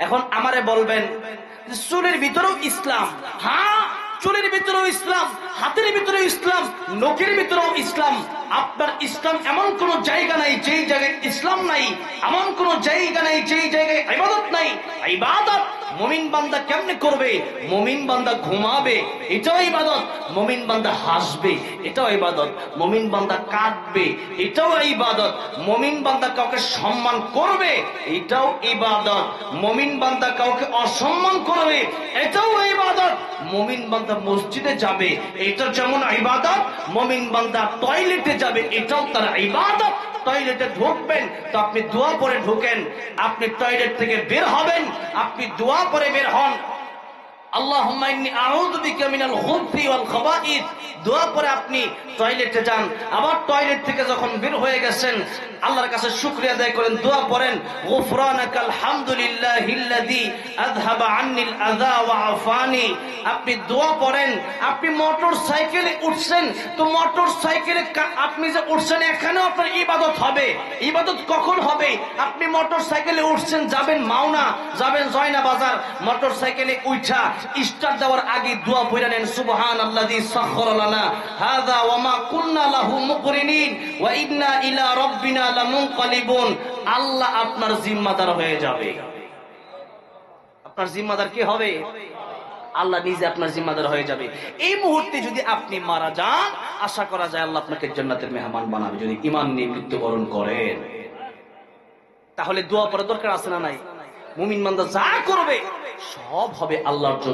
এখন আমারে বলবেন চুলের ভিতরেও ইসলাম। হ্যাঁ, চুলের ভিতরেও ইসলাম, হাতের ভিতরেও ইসলাম, নখের ভিতরেও ইসলাম। আপনার ইসলাম এমন কোন জায়গা নাই যেই জায়গায় ইসলাম নাই, এমন কোন জায়গা নাই যেই জায়গায় ইবাদত নাই। ইবাদত মুমিন বান্দা কেমনে করবে? মুমিন বান্দা ঘুমাবে, এটাও ইবাদত। মুমিন বান্দা হাসবে, এটাও ইবাদত। মুমিন বান্দা কাঁদবে, এটাও ইবাদত। মুমিন বান্দা কাউকে সম্মান করবে, এটাও ইবাদত। মুমিন বান্দা কাউকে অসম্মান করবে, এটাও ইবাদত। মুমিন বান্দা মসজিদে যাবে, এটা যেমন ইবাদত। মুমিন বান্দা টয়লেটে যাবে, এটাও তার ইবাদত। টয়লেটে ঢুকবেন তো আপনি দোয়া পরে ঢুকেন, আপনি টয়লেট থেকে বের হবেন আপনি দোয়া পরে বের হন। আল্লাহুম্মা ইন্নী আউযু বিকা মিনাল খুবসি ওয়াল খাবাইস, দোয়া পরে আপনি টয়লেটে যান। আবার টয়লেট থেকে যখন বের হয়ে গেছেন আল্লাহর কাছে শুকরিয়া আদায় করেন, দোয়া পড়েন গুফরানাকাল হামদুলিল্লাহিল্লাযী আযহাবা আন্নিল আযা ওয়া আফানি। আপনি দোয়া পড়েন। আপনি মোটর সাইকেলে উঠছেন তো মোটর সাইকেলে আপনি যে উঠছেন এখানেও আপনার ইবাদত হবে। ইবাদত কখন হবে? আপনি মোটর সাইকেলে উঠছেন, যাবেন মাওনা, যাবেন জয়না বাজার, মোটর সাইকেলে উঠা স্টার্ট দেওয়ার আগে দোয়া পড়ে নেন সুবহানাল্লাযী সাখখারা লানা হাযা ওয়া মা কুন্না লাহু মুকরিনিন ওয়া ইন্না ইলা রাব্বিনা লামুনকালিবুন। আল্লাহ আপনার জিম্মাদার হয়ে যাবে। আপনার জিম্মাদার কি হবে? আল্লাহ নিজে আপনার জিম্মাদার হয়ে যাবে। এই মুহূর্তে যদি আপনি মারা যান, আশা করা যায় আল্লাহ আপনাকে জান্নাতের মেহমান বানাবে, যদি ঈমান নিয়ে মৃত্যুবরণ করেন। তাহলে দোয়া পড়ার দরকার আছে না নাই? মুমিন বান্দা যা করবে সব হবে আল্লাহর জন্য।